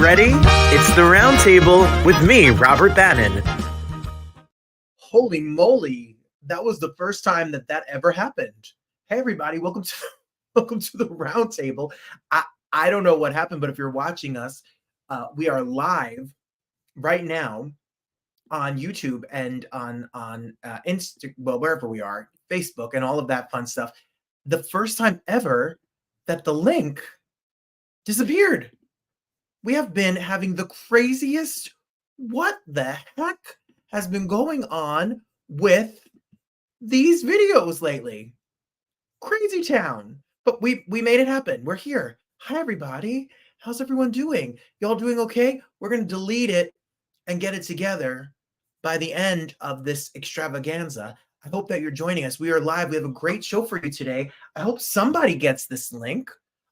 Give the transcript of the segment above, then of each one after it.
ready? It's the Roundtable with me, Robert Bannon. Holy moly, that was the first time that ever happened. Hey everybody, welcome to the Roundtable. I don't know what happened, but if you're watching us, we are live right now on YouTube and on Insta, well, wherever we are, Facebook and all of that fun stuff. The first time ever that the link disappeared. We have been having the craziest, what the heck has been going on with these videos lately? Crazy town. But we made it happen. We're here. Hi, everybody. How's everyone doing? Y'all doing okay? We're going to delete it and get it together by the end of this extravaganza. I hope that you're joining us. We are live. We have a great show for you today. I hope somebody gets this link.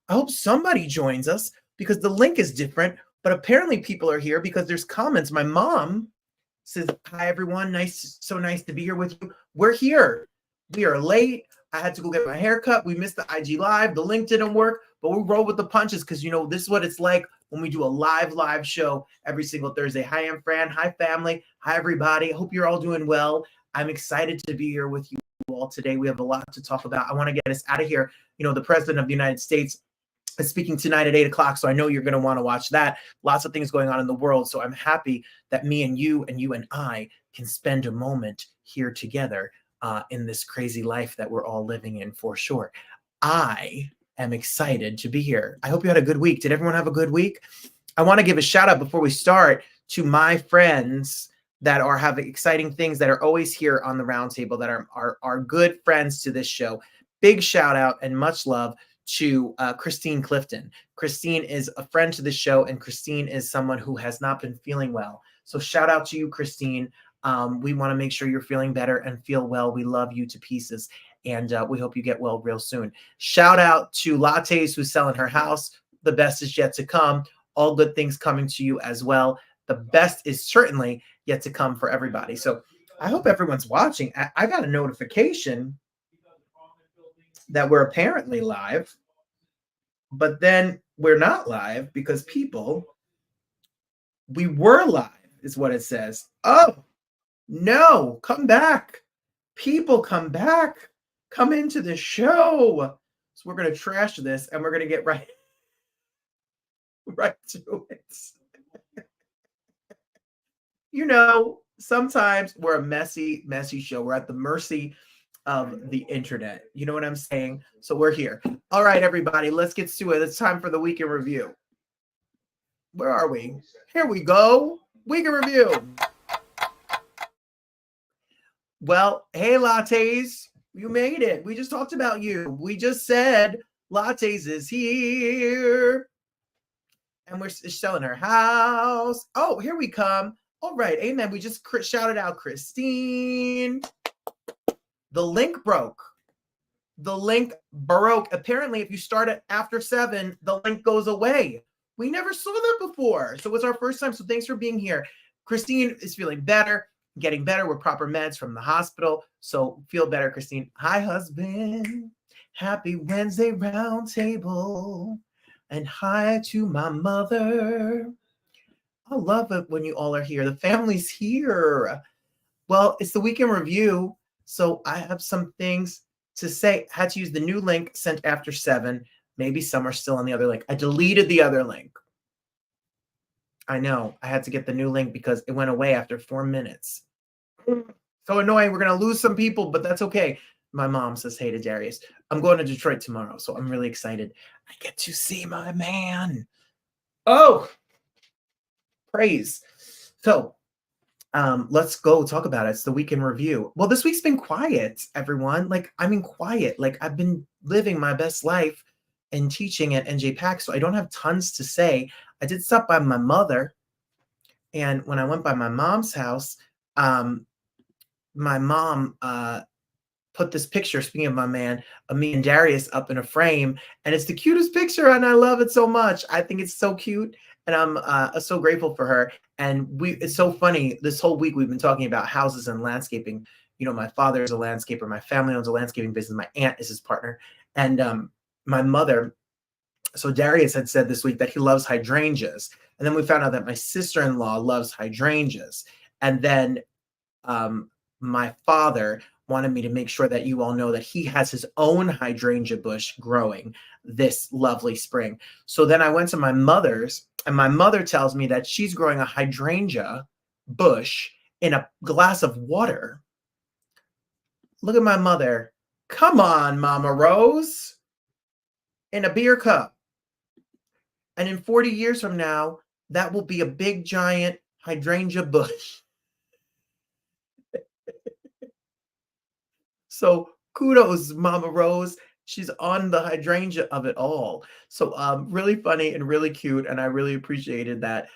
I hope somebody joins us because the link is different, but apparently people are here because there's comments. My mom says, hi, everyone. So nice to be here with you. We're here. We are late. I had to go get my hair cut. We missed the IG Live. The link didn't work, but we roll with the punches because, this is what it's like when we do a live show every single Thursday. Hi, I'm Fran. Hi, family. Hi, everybody. Hope you're all doing well. I'm excited to be here with you all today. We have a lot to talk about. I want to get us out of here. The President of the United States is speaking tonight at 8 o'clock, so I know you're going to want to watch that. Lots of things going on in the world, so I'm happy that me and you and I can spend a moment here together in this crazy life that we're all living in, for sure. I am excited to be here. I hope you had a good week. Did everyone have a good week? I want to give a shout out before we start to my friends that are having exciting things, that are always here on the Roundtable, that are good friends to this show. Big shout out and much love to Christine Clifton. Christine is a friend to the show, and Christine is someone who has not been feeling well. So shout out to you, Christine. We want to make sure you're feeling better and feel well. We love you to pieces, and we hope you get well real soon. Shout out to Lattes, who's selling her house. The best is yet to come. All good things coming to you as well. The best is certainly yet to come for everybody. So I hope everyone's watching. I got a notification that we're apparently live, but then we're not live because we were live is what it says. Oh, no, come back. People, come back. Come into the show. So we're going to trash this and we're going to get right to it. Sometimes we're a messy show. We're at the mercy of the internet. You know what I'm saying? So we're here. All right, everybody, let's get to it. It's time for the week in review. Where are we? Here we go. Week in review. Well, hey, Lattes, you made it. We just talked about you. We just said Lattes is here. And we're selling her house. Oh, here we come. All right, amen. We just shouted out Christine. The link broke. Apparently, if you start it after 7, the link goes away. We never saw that before. So it was our first time. So thanks for being here. Christine is feeling better, getting better with proper meds from the hospital. So feel better, Christine. Hi, husband. Happy Wednesday Roundtable. And hi to my mother. I love it when you all are here. The family's here. Well, it's the weekend review. So I have some things to say. I had to use the new link sent after 7. Maybe some are still on the other link. I deleted the other link. I know. I had to get the new link because it went away after 4 minutes. So annoying. We're going to lose some people, but that's okay. My mom says hey to Darius. I'm going to Detroit tomorrow, so I'm really excited. I get to see my man. Oh, praise. So let's go talk about it. It's the week in review. Well, this week's been quiet, everyone. Quiet. I've been living my best life and teaching at NJPAC, so I don't have tons to say. I did stop by my mother, and when I went by my mom's house, my mom put this picture, speaking of my man, of me and Darius up in a frame, and it's the cutest picture, and I love it so much. I think it's so cute, and I'm so grateful for her. And it's so funny, this whole week we've been talking about houses and landscaping. My father is a landscaper, my family owns a landscaping business, my aunt is his partner, and my mother So Darius had said this week that he loves hydrangeas. And then we found out that my sister-in-law loves hydrangeas. And then my father wanted me to make sure that you all know that he has his own hydrangea bush growing this lovely spring. So then I went to my mother's, and my mother tells me that she's growing a hydrangea bush in a glass of water. Look at my mother. Come on, Mama Rose. In a beer cup. And in 40 years from now, that will be a big, giant hydrangea bush. So kudos, Mama Rose. She's on the hydrangea of it all. So really funny and really cute. And I really appreciated that.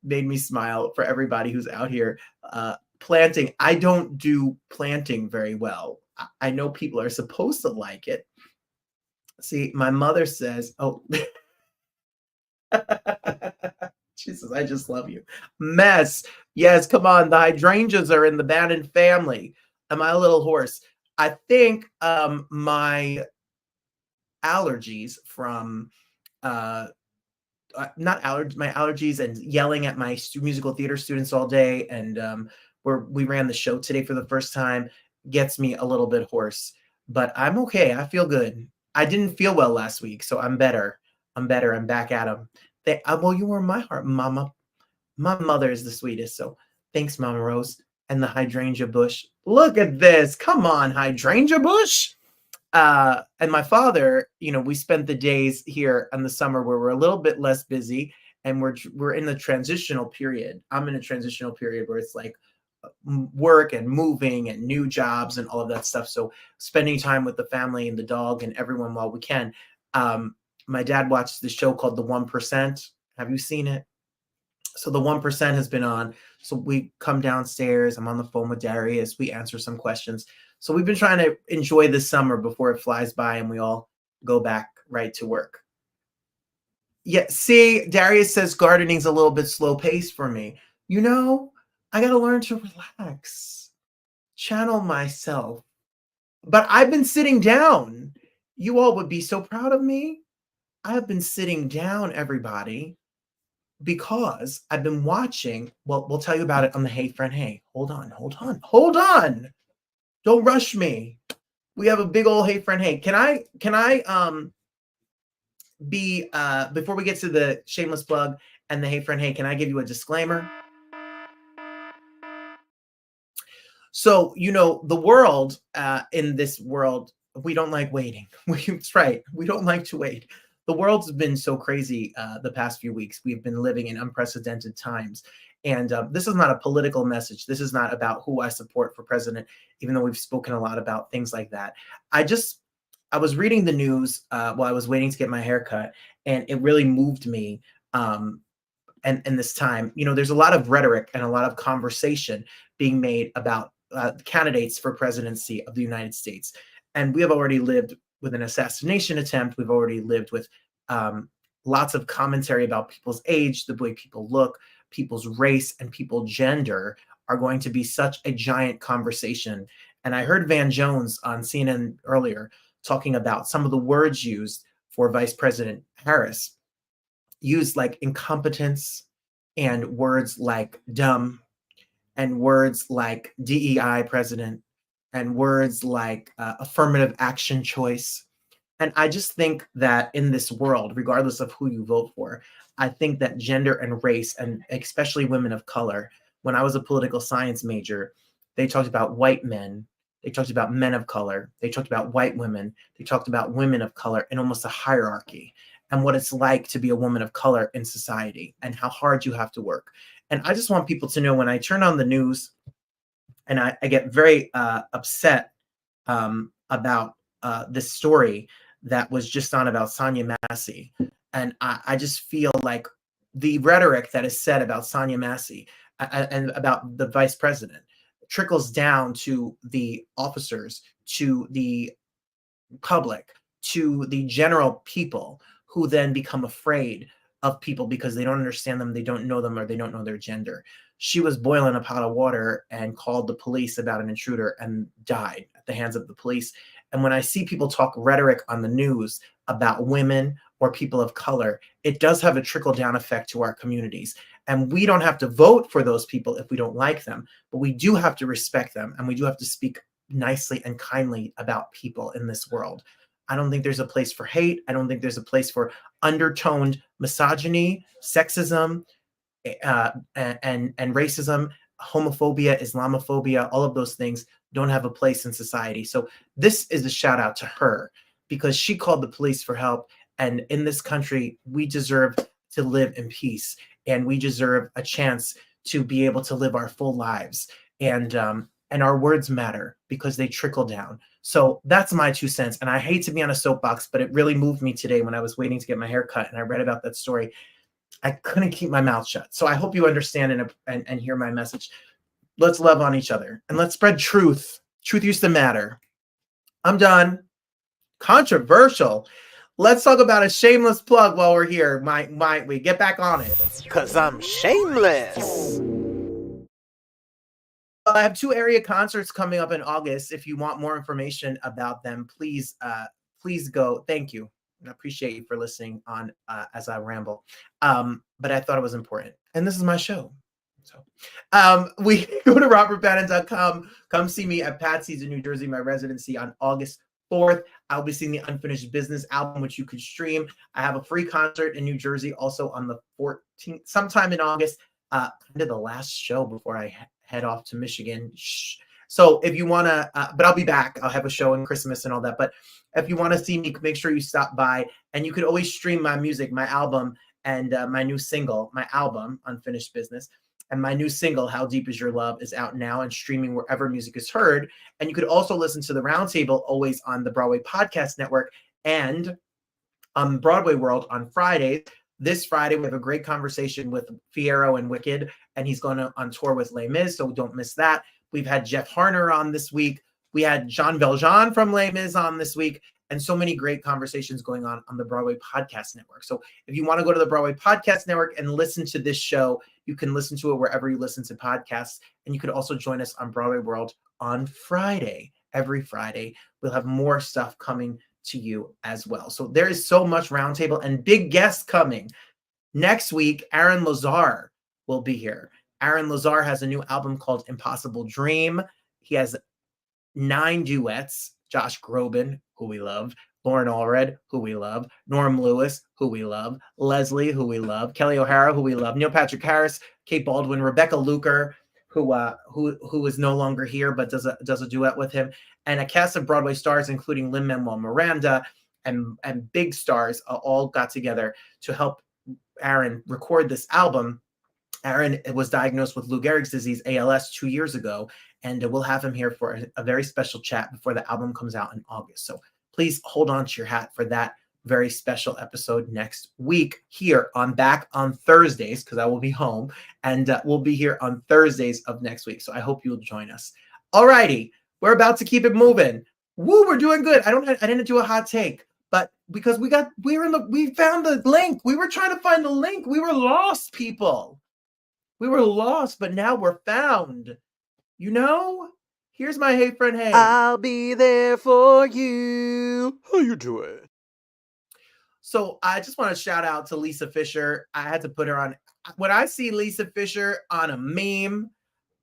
Made me smile for everybody who's out here planting. I don't do planting very well. I know people are supposed to like it. See, my mother says, oh, Jesus, I just love you. Mess. Yes, come on. The hydrangeas are in the Bannon family. Am I a little hoarse? I think my allergies from not allergies, my allergies and yelling at my musical theater students all day, and we ran the show today for the first time, gets me a little bit hoarse. But I'm okay. I feel good. I didn't feel well last week, so I'm better. I'm better. I'm back at them. Well, you were in my heart, Mama. My mother is the sweetest. So thanks, Mama Rose. And the hydrangea bush. Look at this. Come on, hydrangea bush. And my father, we spent the days here in the summer where we're a little bit less busy, and we're in the transitional period. I'm in a transitional period where it's like work and moving and new jobs and all of that stuff. So spending time with the family and the dog and everyone while we can. My dad watched the show called The 1%. Have you seen it? So The 1% has been on. So we come downstairs. I'm on the phone with Darius. We answer some questions. So we've been trying to enjoy this summer before it flies by and we all go back right to work. Yeah, see, Darius says gardening's a little bit slow paced for me. I got to learn to relax, channel myself. But I've been sitting down. You all would be so proud of me. I have been sitting down, everybody, because I've been watching. Well, we'll tell you about it on the Hey Friend Hey. Hold on. Don't rush me. We have a big old Hey Friend Hey. Can I be before we get to the shameless plug and the Hey Friend Hey, can I give you a disclaimer? So, the world, in this world, we don't like waiting. That's right. We don't like to wait. The world's been so crazy the past few weeks. We've been living in unprecedented times. And this is not a political message. This is not about who I support for president, even though we've spoken a lot about things like that. I was reading the news while I was waiting to get my hair cut, and it really moved me. And this time, there's a lot of rhetoric and a lot of conversation being made about candidates for presidency of the United States. And we have already lived with an assassination attempt. We've already lived with lots of commentary about people's age, the way people look, people's race, and people's gender are going to be such a giant conversation. And I heard Van Jones on CNN earlier talking about some of the words used for Vice President Harris, used like incompetence and words like dumb and words like DEI president and words like affirmative action choice. And I just think that in this world, regardless of who you vote for, I think that gender and race, and especially women of color, when I was a political science major, they talked about white men, they talked about men of color, they talked about white women, they talked about women of color in almost a hierarchy, and what it's like to be a woman of color in society and how hard you have to work. And I just want people to know, when I turn on the news and I get very upset about this story that was just on about Sonia Massey. And I just feel like the rhetoric that is said about Sonia Massey and about the vice president trickles down to the officers, to the public, to the general people, who then become afraid of people because they don't understand them, they don't know them, or they don't know their gender. She was boiling a pot of water and called the police about an intruder and died at the hands of the police. And when I see people talk rhetoric on the news about women or people of color, it does have a trickle-down effect to our communities. And we don't have to vote for those people if we don't like them, but we do have to respect them, and we do have to speak nicely and kindly about people in this world. I don't think there's a place for hate. I don't think there's a place for undertoned misogyny, sexism, and racism, homophobia, Islamophobia. All of those things don't have a place in society. So this is a shout out to her, because she called the police for help. And in this country, we deserve to live in peace, and we deserve a chance to be able to live our full lives. And our words matter because they trickle down. So that's my 2 cents. And I hate to be on a soapbox, but it really moved me today when I was waiting to get my hair cut and I read about that story. I couldn't keep my mouth shut. So I hope you understand and hear my message. Let's love on each other and let's spread truth. Truth used to matter. I'm done. Controversial. Let's talk about a shameless plug while we're here. Might we get back on it? Cause I'm shameless. I have 2 area concerts coming up in August. If you want more information about them, please go. Thank you. I appreciate you for listening on as I ramble. But I thought it was important. And this is my show. So we go to robertbannon.com. Come see me at Patsy's in New Jersey, my residency on August 4th. I'll be seeing the Unfinished Business album, which you could stream. I have a free concert in New Jersey also on the 14th, sometime in August. Kind of the last show before I head off to Michigan. So if you want to, but I'll be back. I'll have a show in Christmas and all that. But if you want to see me, make sure you stop by. And you could always stream my music, my album, and my new single, my album, Unfinished Business. And my new single, How Deep Is Your Love, is out now and streaming wherever music is heard. And you could also listen to the Roundtable always on the Broadway Podcast Network and on Broadway World on Fridays. This Friday, we have a great conversation with Fierro and Wicked, and he's going on tour with Les Mis, so don't miss that. We've had Jeff Harner on this week. We had Jean Valjean from Les Mis on this week, and so many great conversations going on the Broadway Podcast Network. So if you want to go to the Broadway Podcast Network and listen to this show, you can listen to it wherever you listen to podcasts. And you could also join us on Broadway World on Friday. Every Friday, we'll have more stuff coming to you as well. So there is so much Roundtable and big guests coming. Next week, Aaron Lazar will be here. Aaron Lazar has a new album called Impossible Dream. He has 9 duets. Josh Groban, who we love, Lauren Allred, who we love, Norm Lewis, who we love, Leslie, who we love, Kelly O'Hara, who we love, Neil Patrick Harris, Kate Baldwin, Rebecca Luker, who is no longer here but does a duet with him, and a cast of Broadway stars including Lin-Manuel Miranda and big stars all got together to help Aaron record this album. Aaron was diagnosed with Lou Gehrig's disease, ALS, 2 years ago, and we'll have him here for a very special chat before the album comes out in August. So please hold on to your hat for that very special episode next week here on Back on Thursdays, because I will be home, and we'll be here on Thursdays of next week. So I hope you'll join us. All righty, we're about to keep it moving. Woo, we're doing good. I didn't do a hot take, but because we found the link. We were trying to find the link. We were lost, people. We were lost, but now we're found. You know? Here's my Hey Friend Hey. I'll be there for you. How you doing? So I just want to shout out to Lisa Fisher. I had to put her on. When I see Lisa Fisher on a meme,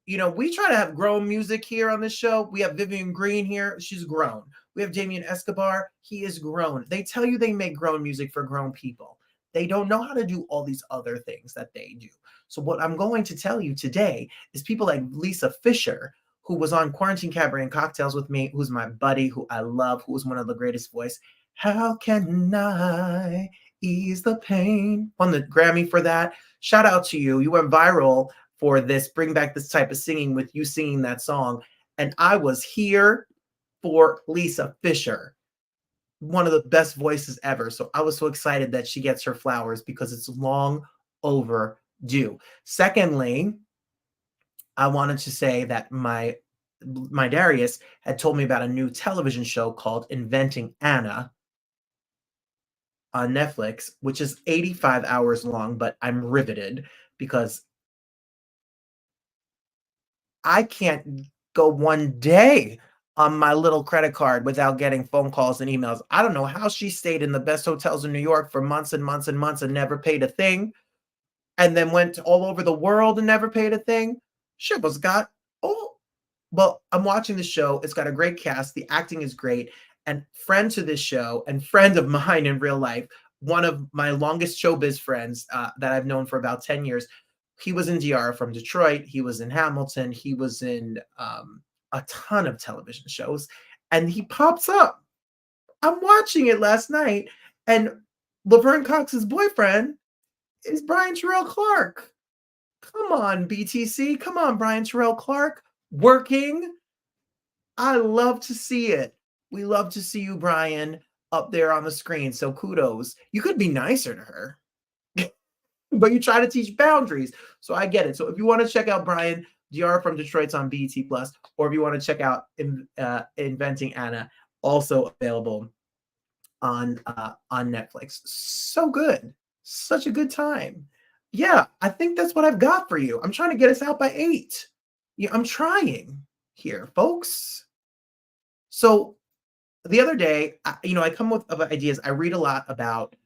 you know, we try to have grown music here on this show. We have Vivian Green here. She's grown. We have Damien Escobar. He is grown. They tell you they make grown music for grown people. They don't know how to do all these other things that they do. So what I'm going to tell you today is people like Lisa Fisher, who was on Quarantine Cabaret and Cocktails with me, who's my buddy, who I love, who is one of the greatest voice. How can I ease the pain? Won the Grammy for that. Shout out to you. You went viral for this. Bring back this type of singing with you singing that song. And I was here for Lisa Fisher, one of the best voices ever. So I was so excited that she gets her flowers because it's long overdue. Secondly, I wanted to say that my Darius had told me about a new television show called Inventing Anna on Netflix, which is 85 hours long, but I'm riveted because I can't go one day on my little credit card without getting phone calls and emails. I don't know how she stayed in the best hotels in New York for months and months and months and never paid a thing, and then went all over the world and never paid a thing. Shit was got oh, well, I'm watching the show. It's got a great cast. The acting is great. And friend to this show and friend of mine in real life, one of my longest showbiz friends that I've known for about 10 years. He was in DR from Detroit. He was in Hamilton. He was in a ton of television shows. And he pops up. I'm watching it last night. And Laverne Cox's boyfriend is Brian Terrell Clark. Come on, BTC. Come on, Brian Terrell Clark. Working. I love to see it. We love to see you, Brian, up there on the screen. So kudos. You could be nicer to her, but you try to teach boundaries. So I get it. So if you want to check out Brian, DR from Detroit's on BET Plus, or if you want to check out Inventing Anna, also available on Netflix. So good. Such a good time. Yeah, I think that's what I've got for you. I'm trying to get us out by 8. Yeah, I'm trying here, folks. So the other day, I come with ideas. I read a lot about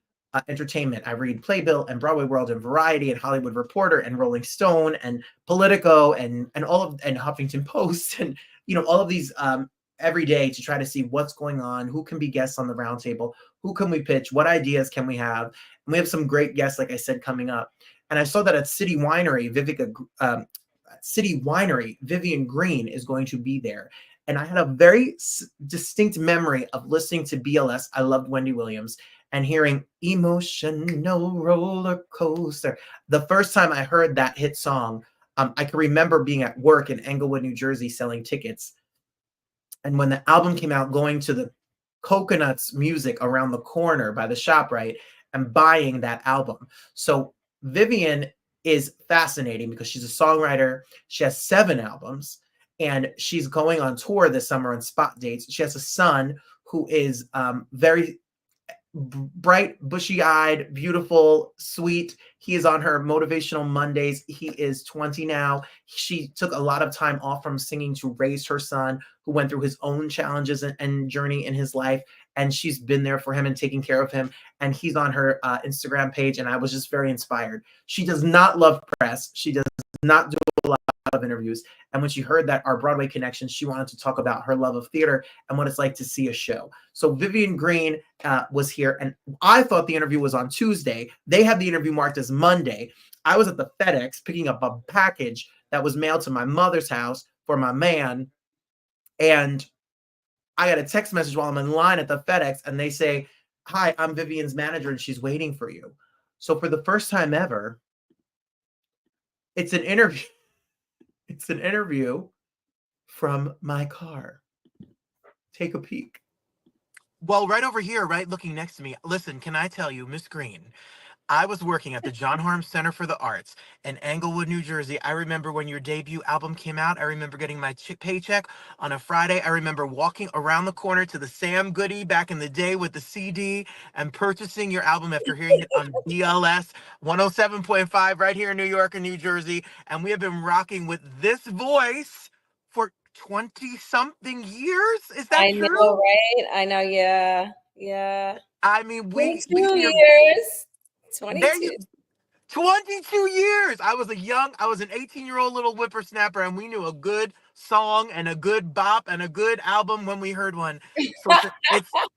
entertainment. I read Playbill and Broadway World and Variety and Hollywood Reporter and Rolling Stone and Politico and all of and Huffington Post and all of these every day to try to see what's going on, who can be guests on the roundtable, who can we pitch, what ideas can we have, and we have some great guests, like I said, coming up. And I saw that at City Winery, Vivian Green is going to be there. And I had a very distinct memory of listening to BLS. I loved Wendy Williams and hearing Emotional Roller Coaster. The first time I heard that hit song, I can remember being at work in Englewood, New Jersey, selling tickets. And when the album came out, going to the Coconuts Music around the corner by the ShopRite and buying that album. So Vivian is fascinating because she's a songwriter. She has 7 albums. And she's going on tour this summer on spot dates. She has a son who is very bright, bushy-eyed, beautiful, sweet. He is on her Motivational Mondays. He is 20 now. She took a lot of time off from singing to raise her son, who went through his own challenges and journey in his life. And she's been there for him and taking care of him. And he's on her Instagram page. And I was just very inspired. She does not love press. She does not do a lot of interviews. And when she heard that our Broadway connection, she wanted to talk about her love of theater and what it's like to see a show. So Vivian Green was here, and I thought the interview was on Tuesday. They had the interview marked as Monday. I was at the FedEx picking up a package that was mailed to my mother's house for my man, and I got a text message while I'm in line at the FedEx, and they say, "Hi, I'm Vivian's manager, and she's waiting for you." So for the first time ever, it's an interview. It's an interview from my car. Take a peek. Well, right over here, right looking next to me. Listen, can I tell you, Miss Green, I was working at the John Harms Center for the Arts in Englewood, New Jersey. I remember when your debut album came out. I remember getting my paycheck on a Friday. I remember walking around the corner to the Sam Goody back in the day with the CD and purchasing your album after hearing it on BLS 107.5 right here in New York and New Jersey. And we have been rocking with this voice for 20 something years. Is that I true? know, right? I know, yeah. Yeah. I mean, we 22 years. there 22. you 22 years. I was an 18-year-old little whippersnapper, and we knew a good song and a good bop and a good album when we heard one. So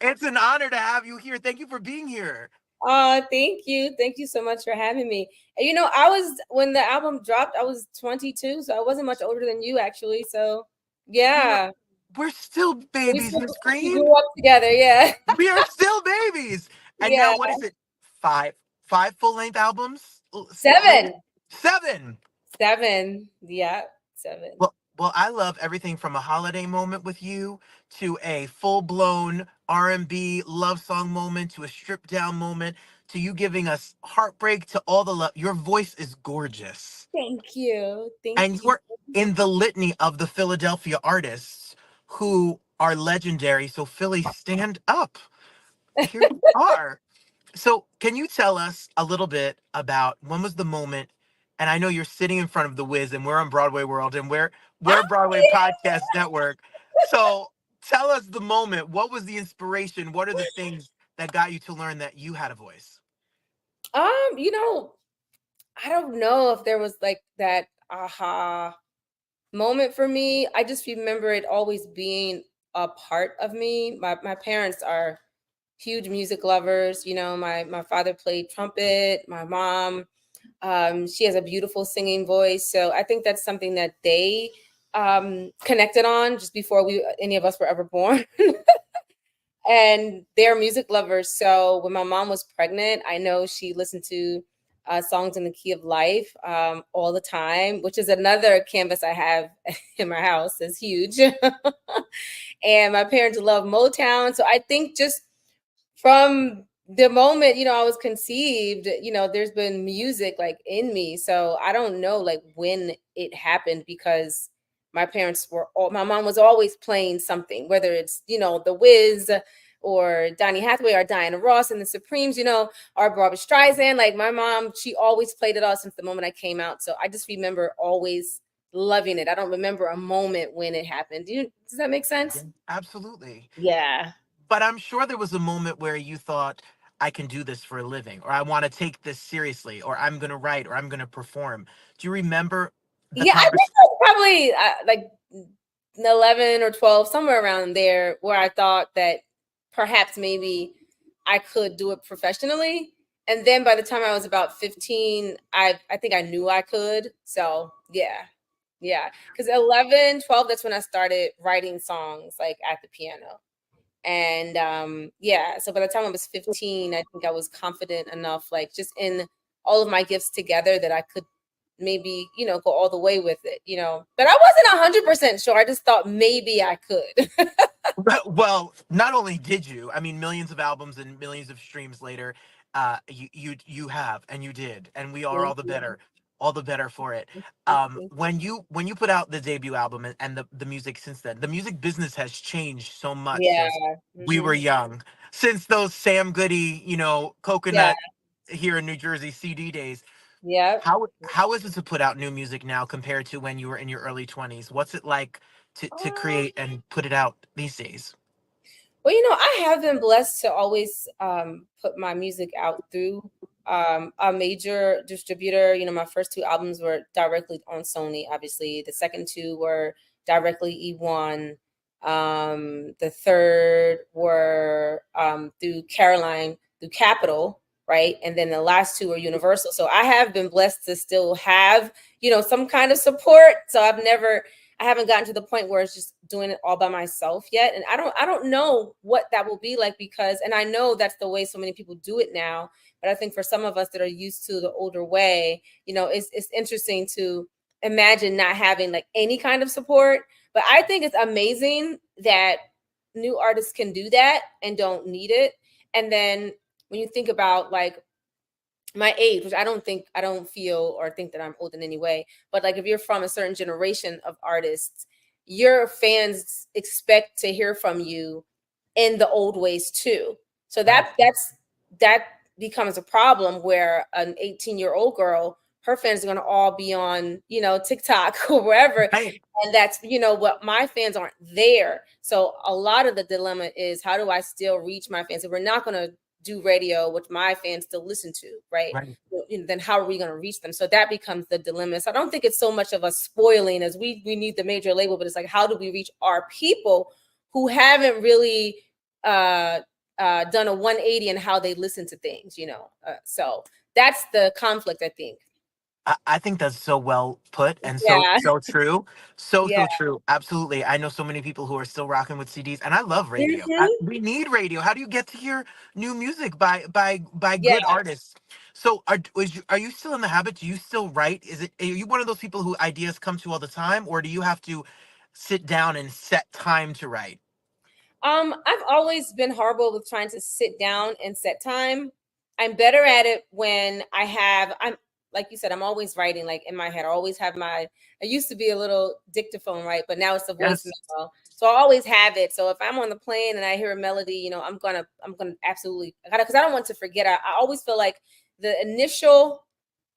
it's an honor to have you here. Thank you for being here. Oh, thank you. Thank you so much for having me. And I was, when the album dropped, I was 22, so I wasn't much older than you, actually. So, yeah. We're still babies, Miss We Green. grew up together, yeah. We are still babies. And Yeah. now, what is it? Five full-length albums? 7. 7. 7. Yeah, 7. Well, I love everything from a holiday moment with you to a full-blown R&B love song moment to a stripped-down moment to you giving us heartbreak to all the love. Your voice is gorgeous. Thank you. And you're in the litany of the Philadelphia artists who are legendary. So, Philly, stand up. Here you are. So, can you tell us a little bit about when was the moment? And I know you're sitting in front of the Wiz, and we're on Broadway World, and we're Broadway Podcast Network. So, Tell us the moment. What was the inspiration? What are the things that got you to learn that you had a voice? You know, I don't know if there was like that aha moment for me. I just remember it always being a part of me. My parents are huge music lovers. You know, my father played trumpet. My mom, she has a beautiful singing voice. So I think that's something that they connected on just before we any of us were ever born. And they're music lovers. So when my mom was pregnant, I know she listened to songs in the key of life all the time, which is another canvas I have in my house. It's huge. And my parents love Motown. So I think just from the moment, you know, I was conceived, you know, there's been music like in me. So I don't know like when it happened because my mom was always playing something, whether it's, you know, The Wiz or Donny Hathaway or Diana Ross and the Supremes, you know, or Barbara Streisand. Like my mom, she always played it all since the moment I came out. So I just remember always loving it. I don't remember a moment when it happened. Does that make Yeah, sense? absolutely. Yeah. But I'm sure there was a moment where you thought, I can do this for a living, or I want to take this seriously, or I'm going to write, or I'm going to perform. Do you remember the Yeah, I think conversation? it was probably like 11 or 12, somewhere around there, where I thought that perhaps maybe I could do it professionally. And then by the time I was about 15, I think I knew I could. So yeah, yeah. Because 11, 12, that's when I started writing songs like at the piano. And yeah, so by the time I was 15, I think I was confident enough, like just in all of my gifts together, that I could maybe, you know, go all the way with it, you know. But I wasn't 100% sure. I just thought maybe I could. Well, not only did you, I mean, millions of albums and millions of streams later, you have, and you did, and we are Thank you. all the better for it. Thank you. When you put out the debut album and the music since then, the music business has changed so much Yeah. since we were Hmm. young, since those Sam Goody, Yeah. coconut here in New Jersey CD days. Yep. How is it to put out new music now compared to when you were in your early 20s? What's it like to Um, create and put it out these days? Well, you know, I have been blessed to always put my music out through a major distributor. You know, my first two albums were directly on Sony, obviously. The second two were directly E1. The third were through Caroline, through Capitol, right? And then the last two were Universal. So I have been blessed to still have, you know, some kind of support. So I haven't gotten to the point where it's just doing it all by myself yet. And I don't know what that will be like, because, and I know that's the way so many people do it now. But I think for some of us that are used to the older way, you know, it's interesting to imagine not having like any kind of support. But I think it's amazing that new artists can do that and don't need it. And then when you think about like my age, which I don't feel or think that I'm old in any way, but like if you're from a certain generation of artists, your fans expect to hear from you in the old ways too. So Right. that becomes a problem where an 18-year-old girl, her fans are going to all be on, you know, TikTok or wherever. Right. And that's, you know, what my fans aren't there. So a lot of the dilemma is, how do I still reach my fans? If we're not going to do radio, which my fans still listen to, right? Right. Then how are we going to reach them? So that becomes the dilemma. So I don't think it's so much of a spoiling as we need the major label, but it's like, how do we reach our people who haven't really done a 180 in how they listen to things, you know? So that's the conflict, I think. I think that's so well put and Yeah, so true. yeah. So true. Absolutely. I know so many people who are still rocking with CDs, and I love radio. Mhm. We need radio. How do you get to hear new music by Yeah. good artists? So are you still in the habit? Do you still write? Are you one of those people who ideas come to all the time, or do you have to sit down and set time to write? I've always been horrible with trying to sit down and set time. I'm better at it when I'm like you said, I'm always writing like in my head. I always have I used to be a little dictaphone, right? But now it's a voice Yes. memo. So I always have it. So if I'm on the plane and I hear a melody, you know, I'm gonna absolutely, because I don't want to forget. I always feel like the initial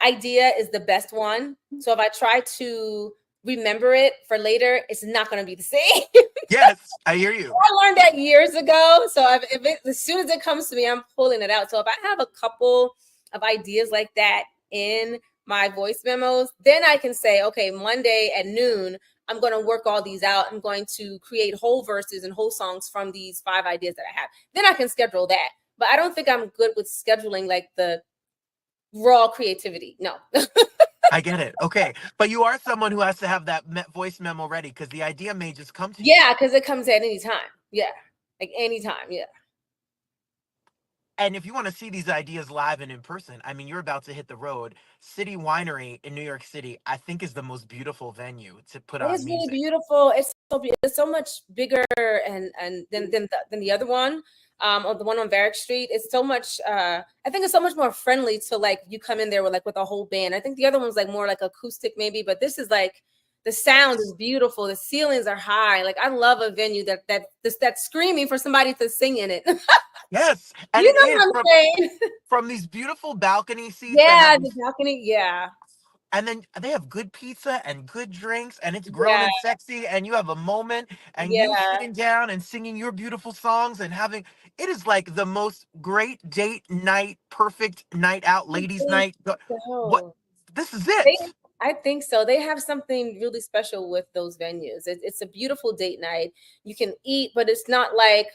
idea is the best one. So if I try to remember it for later, it's not going to be the same. Yes, I hear you. I learned that years ago. So as soon as it comes to me, I'm pulling it out. So if I have a couple of ideas like that in my voice memos, then I can say, okay, Monday at noon, I'm going to work all these out. I'm going to create whole verses and whole songs from these 5 ideas that I have. Then I can schedule that. But I don't think I'm good with scheduling like the raw creativity. No. I get it. Okay. But you are someone who has to have that voice memo ready because the idea may just come to you. Yeah, because it comes at any time. Yeah. Like anytime. Yeah. And if you want to see these ideas live and in person, I mean, you're about to hit the road. City Winery in New York City, I think, is the most beautiful venue to put It on is really music. beautiful. It's so much bigger and than the other one, or the one on Varick Street. It's so much. I think it's so much more friendly to like you come in there with like with a whole band. I think the other one's like more like acoustic maybe, but this is like the sound is beautiful. The ceilings are high. Like I love a venue that's screaming for somebody to sing in it. Yes, and You it know is what I'm saying? from these beautiful balcony seats that have Yeah, the these, balcony. Yeah, and then they have good pizza and good drinks, and it's grown yeah, and sexy, and you have a moment, and you yeah. sitting down and singing your beautiful songs and having it is like the most great date night, perfect night out, I ladies' think night. What so. this is They, it. I think so. They have something really special with those venues. It's a beautiful date night. You can eat, but it's not like,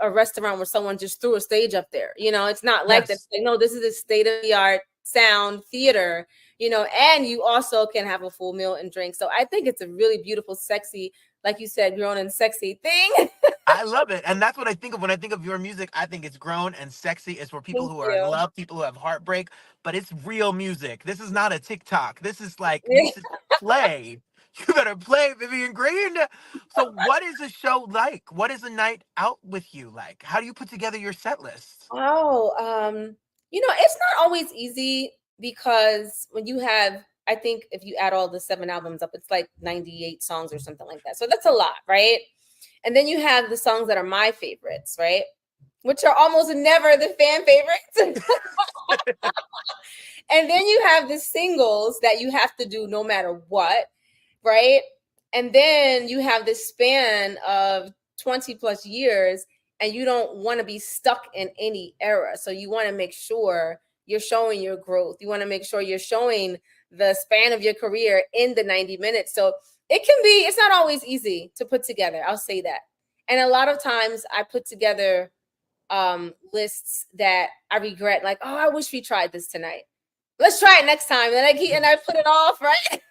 a restaurant where someone just threw a stage up there. It's not like that. Yes. It's like, no, this is a state of the art sound theater, and you also can have a full meal and drink. So I think it's a really beautiful, sexy, like you said, grown and sexy thing. I love it. And that's what I think of when I think of your music. I think it's grown and sexy. It's for people Thank who are in you. love, people who have heartbreak, but it's real music. This is not a TikTok. This is like you should play. You better play, Vivian Green. So what is a show like? What is a night out with you like? How do you put together your set list? Oh, it's not always easy because when you have, I think if you add all the 7 albums up, it's like 98 songs or something like that. So that's a lot, right? And then you have the songs that are my favorites, right? Which are almost never the fan favorites. And then you have the singles that you have to do no matter what, right? And then you have this span of 20 plus years, and you don't want to be stuck in any era. So you want to make sure you're showing your growth. You want to make sure you're showing the span of your career in the 90 minutes. So it's not always easy to put together. I'll say that. And a lot of times I put together lists that I regret, like, oh, I wish we tried this tonight. Let's try it next time. And I put it off, right?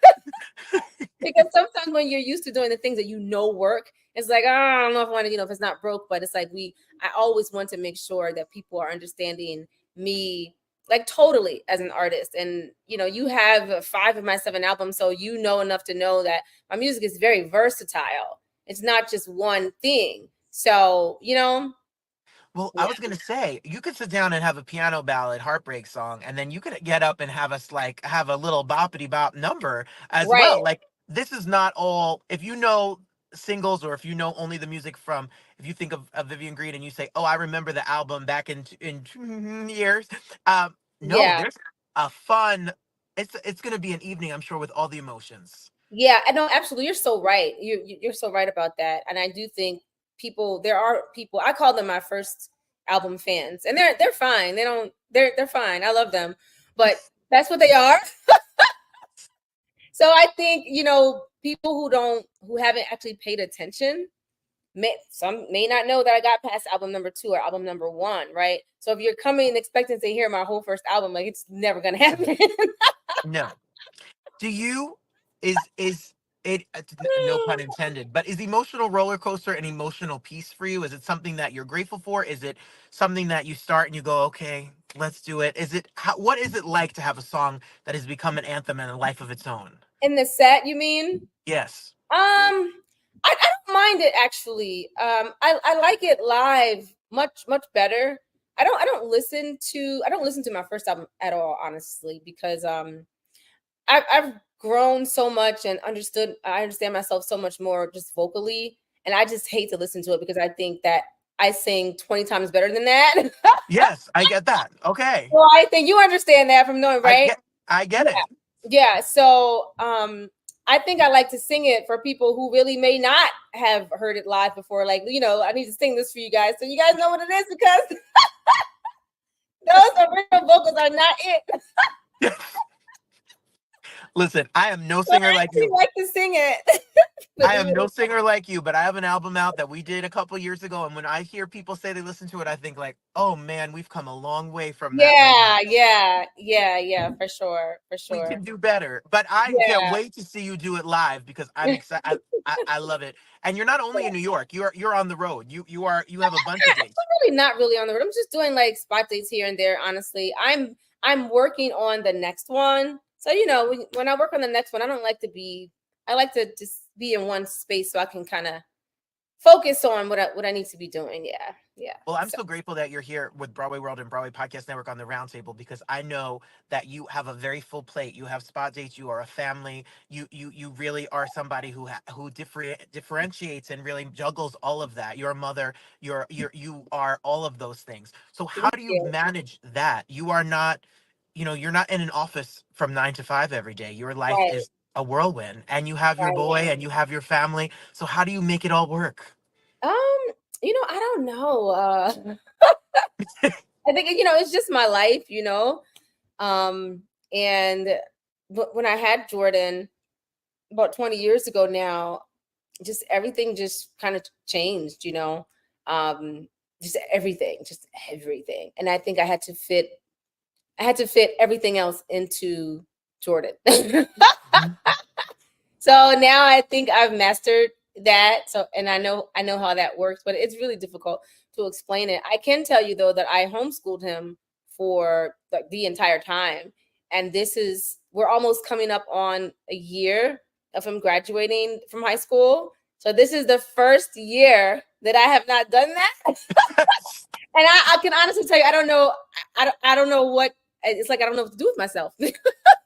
Because sometimes when you're used to doing the things that work, it's like, oh, I don't know if I want to, if it's not broke, but it's like I always want to make sure that people are understanding me like totally as an artist. And you have 5 of my 7 albums, so you know enough to know that my music is very versatile. It's not just one thing. So, Well, I yeah. was gonna say you could sit down and have a piano ballad, heartbreak song, and then you could get up and have us like have a little boppity bop number as Right. well. Like this is not all. If you know singles or if you know only the music from, if you think of Vivian Green and you say, "Oh, I remember the album back in years," no, Yeah. there's a fun. It's gonna be an evening, I'm sure, with all the emotions. Yeah, I know, absolutely. You're so right. You're so right about that. And I do think there are people, I call them my first album fans, and they're fine. They're fine. I love them, but that's what they are. So I think, people who haven't actually paid attention, some may not know that I got past album number 2 or album number 1, right? So if you're coming expecting to hear my whole first album, like it's never gonna happen. No. Do you is it no pun intended, but is emotional roller coaster an emotional piece for you? Is it something that you're grateful for? Is it something that you start and you go, okay, let's do it? What is it like to have a song that has become an anthem and a life of its own? In the set, you mean? Yes. I don't mind it actually. I like it live much better. I don't listen to my first album at all, honestly, because I've grown so much and I understand myself so much more just vocally, and I just hate to listen to it because I think that I sing 20 times better than that. Yes, I get that. Okay. Well, I think you understand that from knowing, I right? get I get Yeah. it. Yeah, so I think I like to sing it for people who really may not have heard it live before. Like, I need to sing this for you guys so you guys know what it is, because those original vocals are not it. Listen, I am no So I singer like actually you. like to sing it. I am no singer like you, but I have an album out that we did a couple years ago, and when I hear people say they listen to it, I think like, oh man, we've come a long way from that moment. Yeah, for sure, for We sure. can do better. But I can't Yeah. wait to see you do it live because I'm excited. I love it. And you're not only in New York, you're on the road. You have a bunch of dates. Really not really on the road. I'm just doing like spot dates here and there. Honestly, I'm working on the next one. So when I work on the next one, I don't like to be. I like to just be in one space so I can kind of focus on what I need to be doing. Yeah. Well, I'm So so grateful that you're here with Broadway World and Broadway Podcast Network on the Roundtable because I know that you have a very full plate. You have spot dates. You are a family. You really are somebody who differentiates and really juggles all of that. You're a mother. You are all of those things. So how thank do you you. manage that? You are not, you're not in an office from 9 to 5 every day. Your life Right, is a whirlwind, and you have your right. boy and you have your family. So how do you make it all work? Um, I don't know. I think it's just my life. Um, and when I had Jordan about 20 years ago now, just everything just kind of changed, um just everything, and I think I had to fit everything else into Jordan. Mhm. So now I think I've mastered that, so, and I know how that works, but it's really difficult to explain it. I can tell you though that I homeschooled him for the entire time, and we're almost coming up on a year of him graduating from high school. So this is the first year that I have not done that. And I can honestly tell you, I don't know. I don't know what it's like. I don't know what to do with myself.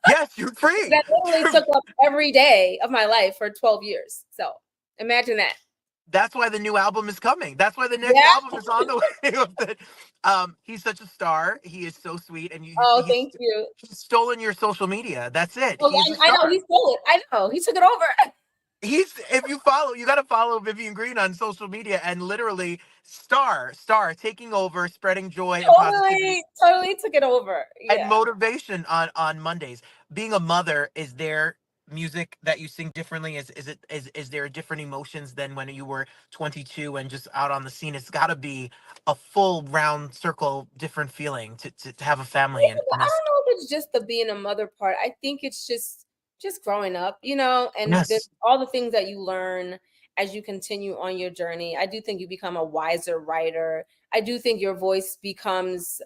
Yes, you're free. That literally took up every day of my life for 12 years. So imagine that. That's why the new album is coming. That's why the next Yeah. album is on the way. He's such a star. He is so sweet, and Oh, thank you. he's stolen your social media. That's it. Oh, He is a I know star. he stole it. I know he took it over. He's if you follow, you got to follow Vivian Green on social media, and literally star taking over, spreading joy and positivity Totally took it over. and Yeah. motivation on Mondays. Being a mother, is there music that you sing differently? Is there different emotions than when you were 22 and just out on the scene? It's got to be a full round circle different feeling to have a family I and us. don't know if it's just the being a mother part. I think it's just growing up, and Yes. all the things that you learn as you continue on your journey. I do think you become a wiser writer. I do think your voice becomes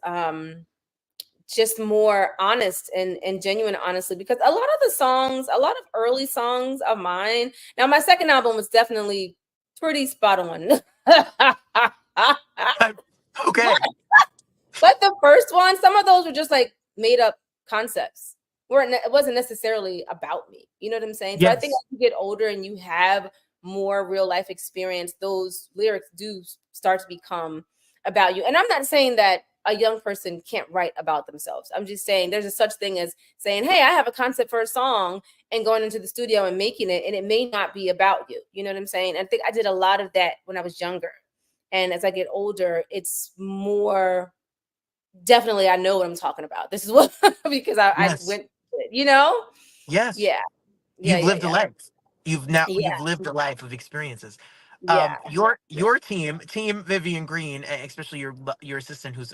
just more honest and genuine, honestly, because a lot of the songs, a lot of early songs of mine. Now, my second album was definitely pretty spot on. Okay. But the first one, some of those were just like made up concepts. It wasn't necessarily about me. You know what I'm saying? So I think Yes. as you get older and you have more real life experience, those lyrics do start to become about you. And I'm not saying that a young person can't write about themselves. I'm just saying there's a such thing as saying, "Hey, I have a concept for a song," and going into the studio and making it, and it may not be about you. You know what I'm saying? I think I did a lot of that when I was younger. And as I get older, it's more definitely I know what I'm talking about. This is what because I Yes. went through it, you know? Yes. Yeah. Yeah, You've yeah, lived a yeah. life. You've Yeah. lived a life of experiences. Yeah. Your team Vivian Green, especially your assistant, who's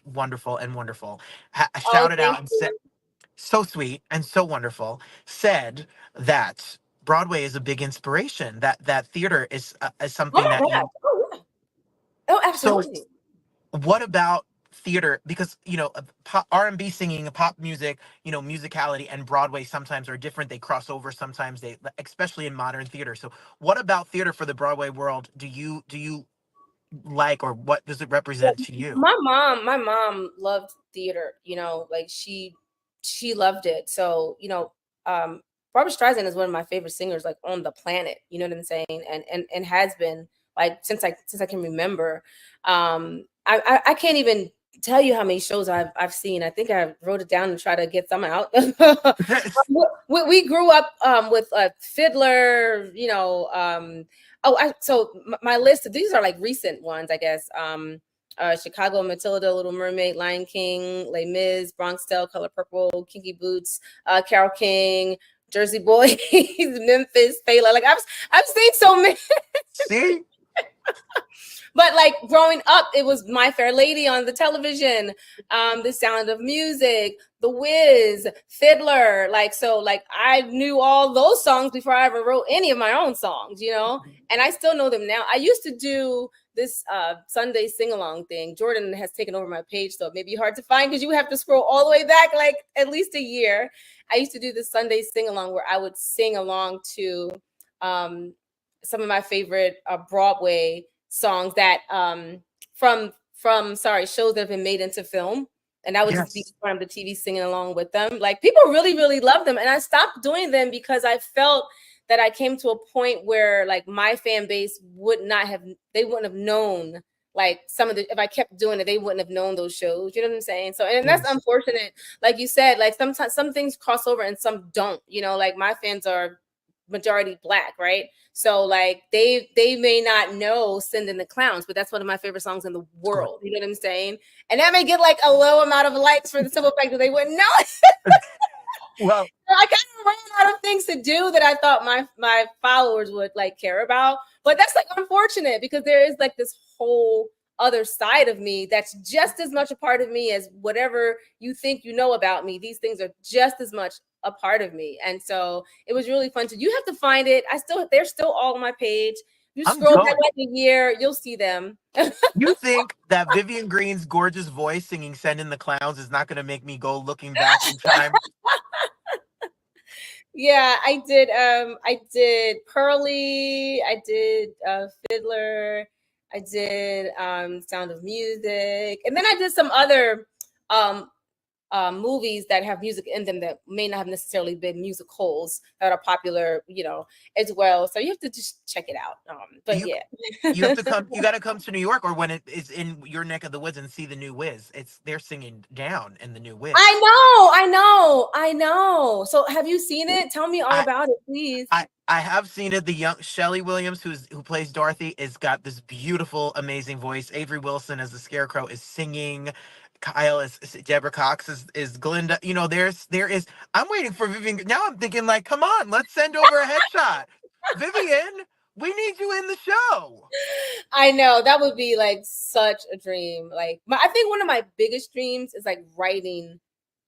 wonderful and wonderful, Oh, shouted thank out and said, you. so sweet and so wonderful, said that Broadway is a big inspiration. That theater is Oh something my that God. you. Oh, yeah. Oh, So absolutely. what about theater? Because R&B singing, pop music, musicality and Broadway sometimes are different. They cross over sometimes, they especially in modern theater. So what about theater for the Broadway world do you like, or what does it Yeah, represent to you? my mom loved theater, like she loved it. So, Barbara Streisand is one of my favorite singers like on the planet, you know what I'm saying? And has been like since I can remember. I can't even tell you how many shows I've seen. I think I wrote it down and try to get some out. We grew up with Fiddler, you know. My list, these are like recent ones, I guess. Chicago, Matilda, Little Mermaid, Lion King, Les Mis, Bronx Tale, Color Purple, Kinky Boots, Carole King, Jersey Boys, Memphis, Fela. Like I've seen so many. See? But like growing up, it was My Fair Lady on the television, The Sound of Music, The Wiz, Fiddler. Like, so like I knew all those songs before I ever wrote any of my own songs, you know, and I still know them now. I used to do this Sunday sing-along thing. Jordan has taken over my page, so it may be hard to find because you have to scroll all the way back like at least a year. I used to do this Sunday sing-along where I would sing along to some of my favorite Broadway songs that from shows that have been made into film, and I would just be in front of the TV singing along with them. Like people really love them, and I stopped doing them because I felt that I came to a point where like my fan base wouldn't have known like some of the, if I kept doing it, they wouldn't have known those shows. You know what I'm saying? So, and that's unfortunate. Like you said, like sometimes some things cross over and some don't, you know, like my fans are majority Black, right? So like they may not know Sending the Clowns, but that's one of my favorite songs in the world. You know what I'm saying? And that may get like a low amount of likes for the simple fact that they wouldn't know it. Well, I kind of ran out of things to do that I thought my followers would like care about. But that's like unfortunate because there is like this whole other side of me that's just as much a part of me as whatever you think you know about me. These things are just as much a part of me. And so it was really fun you have to find it. They're still all on my page. You scroll back like a year, you'll see them. You think that Vivian Green's gorgeous voice singing Sending the Clowns is not going to make me go looking back in time? Yeah, I did Pearly, I did Fiddler, I did Sound of Music, and then I did some other movies that have music in them that may not have necessarily been musicals that are popular, you know, as well. So you have to just check it out. But you have to come. You got to come to New York, or when it is in your neck of the woods, and see the new Wiz. They're singing down in the new Wiz. I know. So have you seen it? Tell me all about it, please. I have seen it. The young Shelley Williams, who plays Dorothy, has got this beautiful, amazing voice. Avery Wilson as the Scarecrow is singing. Kyle is Deborah Cox is Glinda. You know, there is. I'm waiting for Vivian. Now I'm thinking like, come on, let's send over a headshot. Vivian, we need you in the show. I know that would be like such a dream. Like I think one of my biggest dreams is like writing,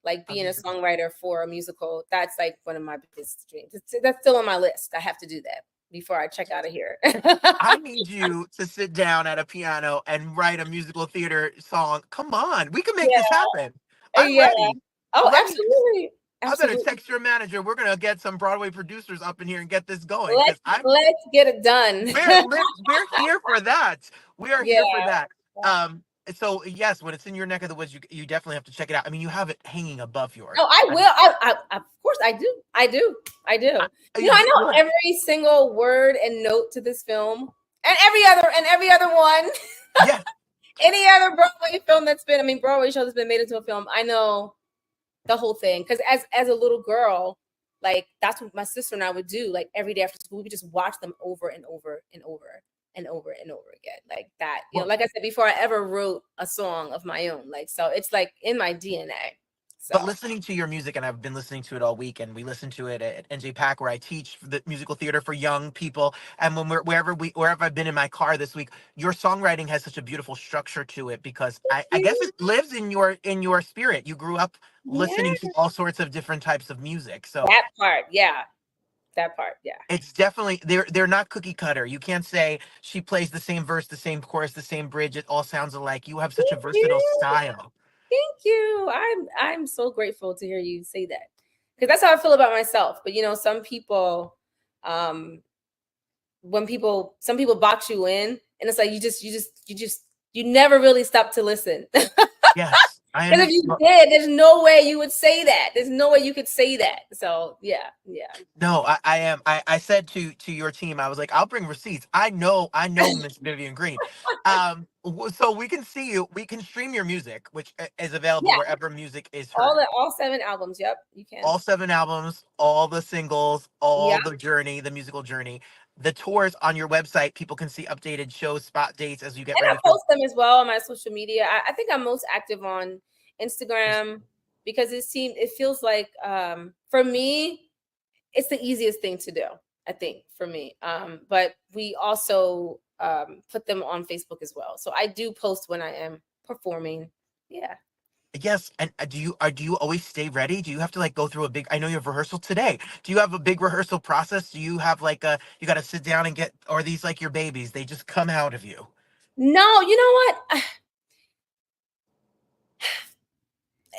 like being a songwriter for a musical. That's like one of my biggest dreams. That's still on my list. I have to do that before I check out of here. I need you to sit down at a piano and write a musical theater song. Come on, we can make this happen. I'm ready. Oh, absolutely. I better text your manager. We're gonna get some Broadway producers up in here and get this going. Let's get it done. We're here for that. We are here for that. So yes, when it's in your neck of the woods, you definitely have to check it out. I mean, you have it hanging above yours. Oh, I will. I of course I do. You know, I know every single word and note to this film, and every other one. Yeah. Any other Broadway film Broadway show that's been made into a film, I know the whole thing. Because as a little girl, like that's what my sister and I would do. Like every day after school, we could just watch them over and over and over and over and over again, like that. You know, like I said before, I ever wrote a song of my own. Like so, it's like in my DNA. So. But listening to your music, and I've been listening to it all week, and we listen to it at NJPAC, where I teach the musical theater for young people. And when wherever I've been in my car this week, your songwriting has such a beautiful structure to it because I guess it lives in your spirit. You grew up listening to all sorts of different types of music. So that part, yeah. It's definitely they're not cookie cutter. You can't say she plays the same verse, the same chorus, the same bridge. It all sounds alike. You have such a versatile style. Thank you. I'm so grateful to hear you say that because that's how I feel about myself. But you know, some people box you in, and it's like you never really stop to listen. Yes, I Because if you understand. did, there's no way you would say that. There's no way you could say that. So yeah, yeah. No, I am. I said to your team, I was like, I'll bring receipts. I know Miss Vivian Green. So we can see you. We can stream your music, which is available Yeah. wherever music is heard. All 7 albums. Yep, you can. All 7 albums, all the singles, Yeah. all the journey, the musical journey, the tours on your website. People can see updated shows, spot dates as you get And I ready for. post them as well on my social media. I think I'm most active on Instagram because it feels like for me, it's the easiest thing to do, I think, for me. But we also put them on Facebook as well. So I do post when I am performing. Yeah. Yes, and do you always stay ready? Do you have to like go through a big? I know you have rehearsal today. Do you have a big rehearsal process? Do you have like a you got to sit down and get? Or are these like your babies? They just come out of you. No, you know what?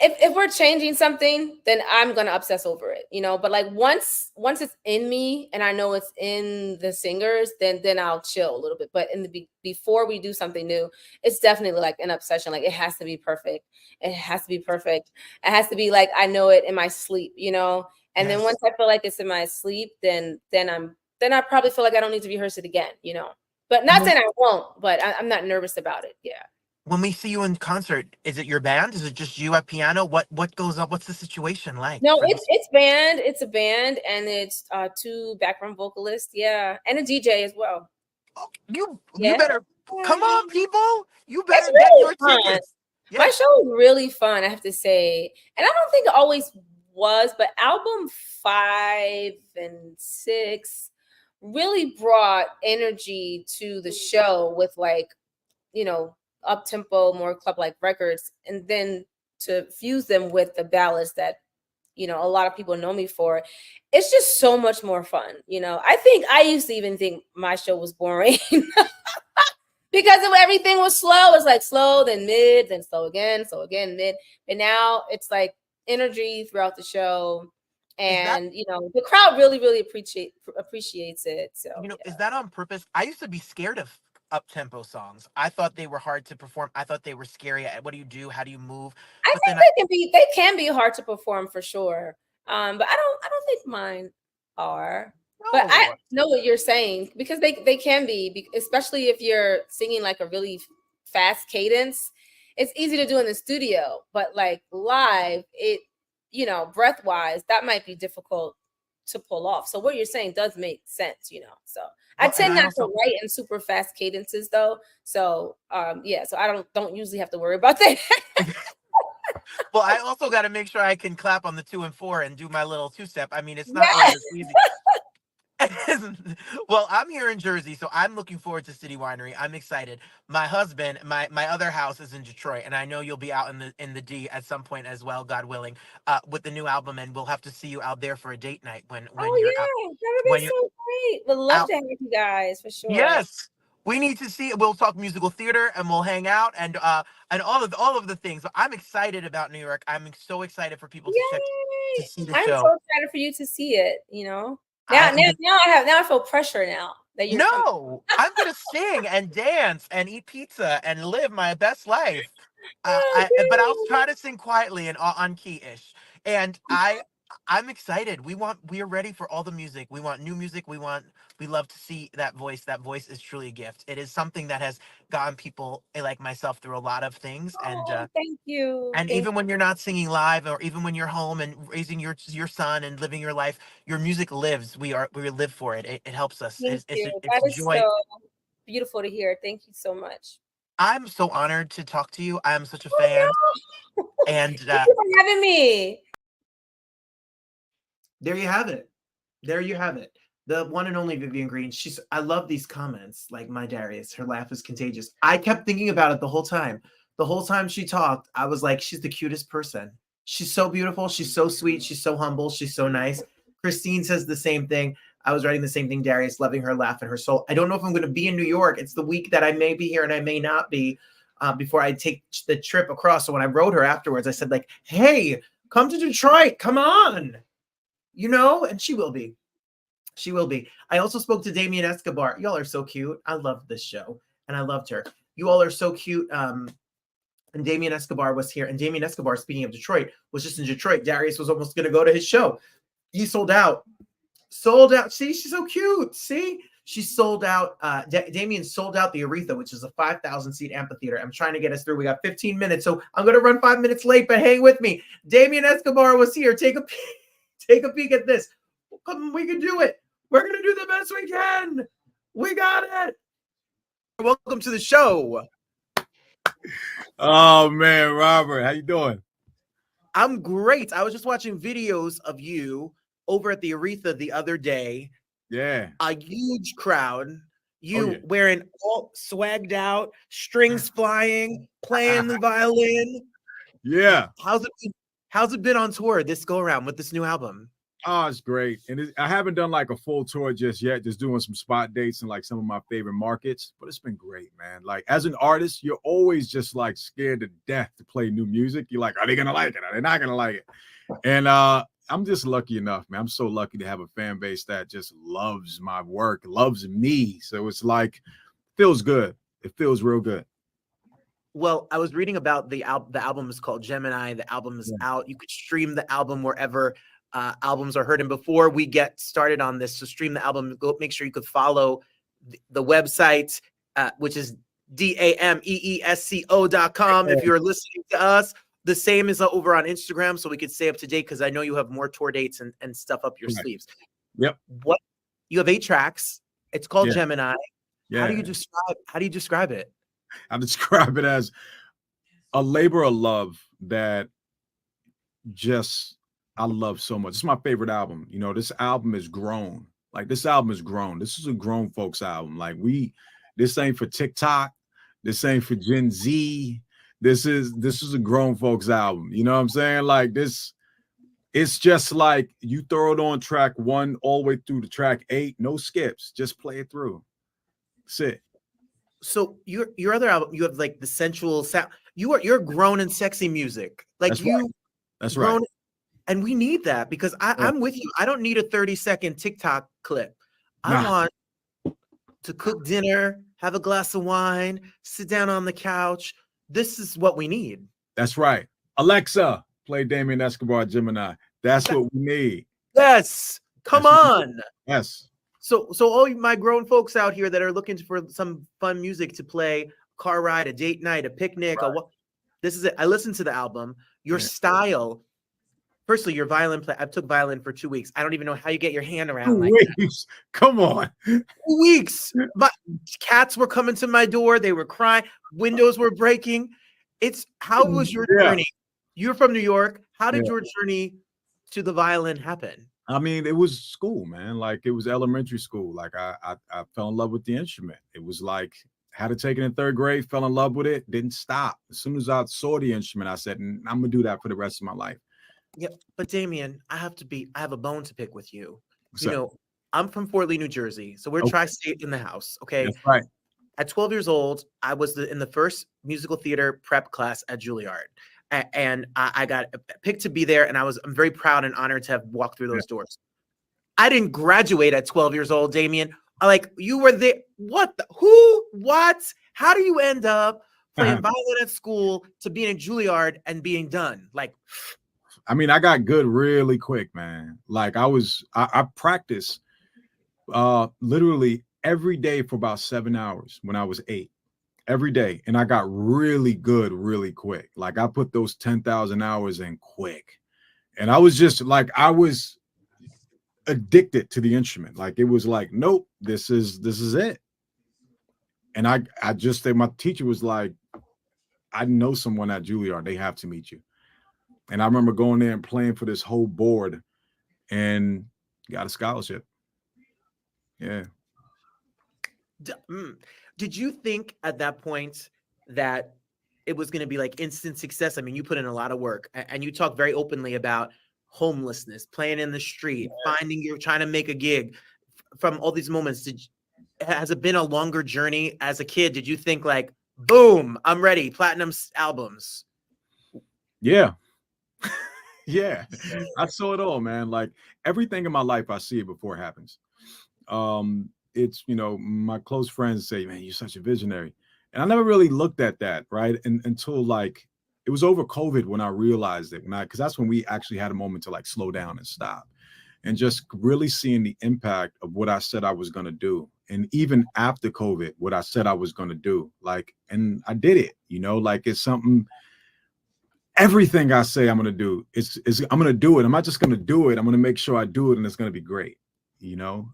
If we're changing something, then I'm gonna obsess over it, But like once it's in me and I know it's in the singers, then I'll chill a little bit. But before we do something new, it's definitely like an obsession. Like it has to be perfect. It has to be perfect. It has to be like I know it in my sleep. And then Yes. once I feel like it's in my sleep, then I probably feel like I don't need to rehearse it again. But And not saying I won't, but I'm not nervous about it. Yeah. when we see you in concert, is it your band? Is it just you at piano? What goes up? What's the situation like No, for it's this? it's band. It's a band, and it's 2 background vocalists. Yeah, and a DJ as well. Oh, you Yeah, better come on, people. You it's better get really your fun. tickets. My Yes. show is really fun, I have to say, and I don't think it always was, but album 5 and 6 really brought energy to the show with like you know up tempo, more club like records, and then to fuse them with the ballads that a lot of people know me for. It's just so much more fun. I think I used to even think my show was boring because of everything was slow. It's like slow, then mid, then slow again, mid. And now it's like energy throughout the show. Is that And the crowd really, really appreciates it. So is yeah. that on purpose? I used to be scared of up tempo songs. I thought they were hard to perform. I thought they were scary. What do you do? How do you move? I But think then they can be hard to perform for sure. But I don't think mine are. But I no. know what you're saying because they can be, especially if you're singing like a really fast cadence. It's easy to do in the studio, but like live, breath wise, that might be difficult to pull off. So what you're saying does make sense. So I Well, and tend I not to also write in super fast cadences though. So yeah, so I don't usually have to worry about that. well, I also got to make sure I can clap on the 2 and 4 and do my little 2 step. I mean, it's not always Yes. as easy. Well, I'm here in Jersey, so I'm looking forward to City Winery. I'm excited. My husband, my other house is in Detroit, and I know you'll be out in the D at some point as well, God willing, with the new album, and we'll have to see you out there for a date night when Oh you're out yeah, that would be when you're so great. Would love out. to have you guys for sure. Yes, we need to see. We'll talk musical theater, and we'll hang out, and all of the things. So I'm excited about New York. I'm so excited for people to check to Yay! see the I'm so show. excited for you to see it. Now, I now, now I feel pressure now that you're coming. No, I'm gonna sing and dance and eat pizza and live my best life. But I'll try to sing quietly and on key ish. And I'm excited. We are ready for all the music. We want new music. We love to see that voice. That voice is truly a gift. It is something that has gotten people like myself through a lot of things. Oh, thank you. And Thank even when you're not singing live, or even when you're home and raising your son and living your life, your music lives. We live for it. It helps us. thank you. It's That is joy. so beautiful to hear. Thank you so much. I'm so honored to talk to you. I am such a fan, Oh no! and Thank you for having me. There you have it. There you have it. The one and only Vivian Green. I love these comments. Like my Darius, her laugh is contagious. I kept thinking about it the whole time. The whole time she talked, I was like, she's the cutest person. She's so beautiful. She's so sweet. She's so humble. She's so nice. Christine says the same thing. I was writing the same thing, Darius, loving her laugh and her soul. I don't know if I'm going to be in New York. It's the week that I may be here and I may not be before I take the trip across. So when I wrote her afterwards, I said like, hey, come to Detroit. Come on. And she will be. She will be. I also spoke to Damien Escobar. Y'all are so cute. I love this show, and I loved her. You all are so cute. and Damien Escobar was here. And Damien Escobar, speaking of Detroit, was just in Detroit. Darius was almost going to go to his show. He sold out. Sold out. See, she's so cute. See, she sold out. Damien sold out the Aretha, which is a 5,000 seat amphitheater. I'm trying to get us through. We got 15 minutes, so I'm going to run 5 minutes late, but hang with me. Damien Escobar was here. Take a peek. Take a peek at this. Come, we can do it. We're going to do the best we can. We got it. Welcome to the show. Oh man, Robert, how you doing? I'm great. I was just watching videos of you over at the Aretha the other day. Yeah. A huge crowd. You wearing all swagged out, strings flying, playing the violin. Yeah. How's it been on tour this go around with this new album? Oh, it's great. And I haven't done like a full tour just yet, just doing some spot dates in like some of my favorite markets, but it's been great, man. Like as an artist, you're always just like scared to death to play new music. You're like, are they going to like it? Are they not going to like it? And I'm just lucky enough, man. I'm so lucky to have a fan base that just loves my work, loves me. So it's like, feels good. It feels real good. Well, I was reading about the album. The album is called Gemini. The album is out. You could stream the album wherever albums are heard. And before we get started on this, to stream the album, go make sure you could follow the website, which is DAMEESCO.com. If you're listening to us, the same is over on Instagram, so we could stay up to date, because I know you have more tour dates and stuff up your sleeves. Yep. What you have 8 tracks. It's called Gemini. Yeah. How do you describe it? I describe it as a labor of love that just I love so much. It's my favorite album. You know, this album is grown. Like this album is grown. This is a grown folks album. Like this ain't for TikTok. This ain't for Gen Z. This is a grown folks album. You know what I'm saying? Like this, it's just like you throw it on track 1 all the way through to track 8, no skips. Just play it through. That's it. So your other album, you have like the sensual sound. You're grown and sexy music. Like That's right. And we need that, because I'm with you. I don't need a 30-second TikTok clip. I want to cook dinner, have a glass of wine, sit down on the couch. This is what we need. That's right. Alexa, play Damien Escobar Gemini. That's what we need. Yes. Come on. Yes. So all my grown folks out here that are looking for some fun music to play, a car ride, a date night, a picnic, this is it. I listened to the album. Your style. Firstly, your violin play. I took violin for 2 weeks. I don't even know how you get your hand around like that. Come on. 2 weeks. But cats were coming to my door. They were crying. Windows were breaking. How was your journey? You're from New York. How did your journey to the violin happen? I mean, it was school, man. Like it was elementary school. Like I fell in love with the instrument. It was like had to take it in 3rd grade, fell in love with it, didn't stop. As soon as I saw the instrument, I said, I'm gonna do that for the rest of my life. Yeah, but Damien, I have a bone to pick with you. You know, I'm from Fort Lee, New Jersey, so we're tri-state in the house. Okay, that's right. At 12 years old, I was in the first musical theater prep class at Juilliard, and I got picked to be there, and I'm very proud and honored to have walked through those doors. I didn't graduate at 12 years old, Damien. Like you were there. What? Who? What? How do you end up playing violin at school to being in Juilliard and being done? Like. I mean, I got good really quick, man. Like I practiced literally every day for about 7 hours when I was 8, every day. And I got really good really quick. Like I put those 10,000 hours in quick. And I was just like, I was addicted to the instrument. Like it was like, nope, this is it. And I just think my teacher was like, I know someone at Juilliard, they have to meet you. And I remember going there and playing for this whole board and got a scholarship. Yeah. Did you think at that point that it was going to be like instant success? I mean, you put in a lot of work and you talk very openly about homelessness, playing in the street, trying to make a gig from all these moments. Has it been a longer journey as a kid? Did you think like, boom, I'm ready, platinum albums? Yeah. Yeah, I saw it all, man. Like everything in my life, I see it before it happens. It's, you know, my close friends say, man, you're such a visionary. And I never really looked at that, right? And until like it was over COVID when I realized it, because that's when we actually had a moment to like slow down and stop and just really seeing the impact of what I said I was going to do. And even after COVID, what I said I was going to do, like, and I did it, you know, like it's something, everything I say I'm going to do is I'm going to do it. I'm not just going to do it. I'm going to make sure I do it and it's going to be great, you know?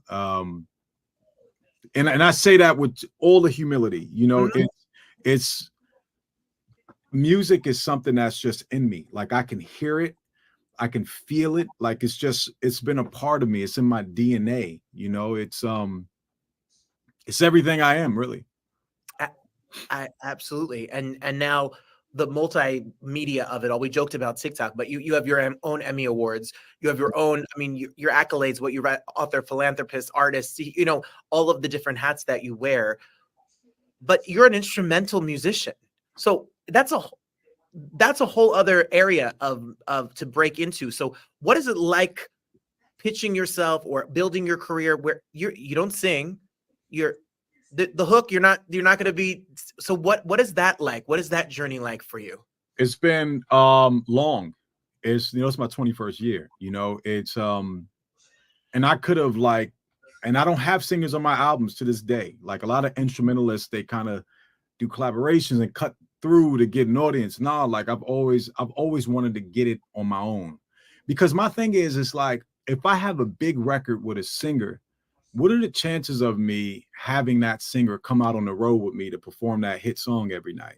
And I say that with all the humility, you know, it's music is something that's just in me. Like I can hear it. I can feel it. Like it's been a part of me. It's in my DNA, you know, it's everything I am, really. I absolutely. And now the multimedia of it all. We joked about TikTok, but you have your own Emmy Awards. You have your own, I mean, your accolades, what you write, author, philanthropist, artist, you know, all of the different hats that you wear. But you're an instrumental musician. So that's a whole other area of to break into. So what is it like pitching yourself or building your career where you don't sing, you're the hook, you're not going to be, so what is that like? What is that journey like for you? It's been long. It's, you know, it's my 21st year, you know, it's and I could have like, and I don't have singers on my albums to this day. Like a lot of instrumentalists, they kind of do collaborations and cut through to get an audience. No, like I've always wanted to get it on my own, because my thing is, it's like if I have a big record with a singer, what are the chances of me having that singer come out on the road with me to perform that hit song every night?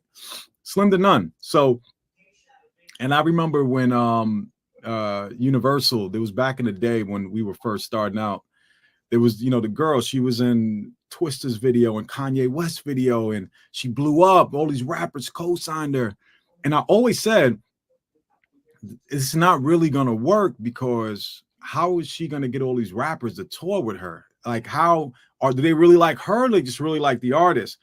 Slim to none. So, and I remember when Universal, there was back in the day when we were first starting out, there was, you know, the girl, she was in Twister's video and Kanye West video, and she blew up. All these rappers co-signed her. And I always said, it's not really going to work, because how is she going to get all these rappers to tour with her? Like, how do they really like her? Or they just really like the artist?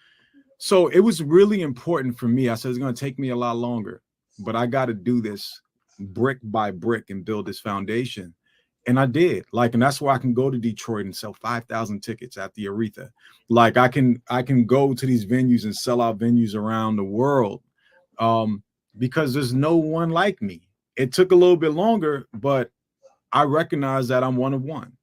So it was really important for me. I said, it's going to take me a lot longer, but I got to do this brick by brick and build this foundation. And I did. Like, and that's why I can go to Detroit and sell 5,000 tickets at the Aretha. Like I can go to these venues and sell out venues around the world, because there's no one like me. It took a little bit longer, but I recognize that I'm one of one.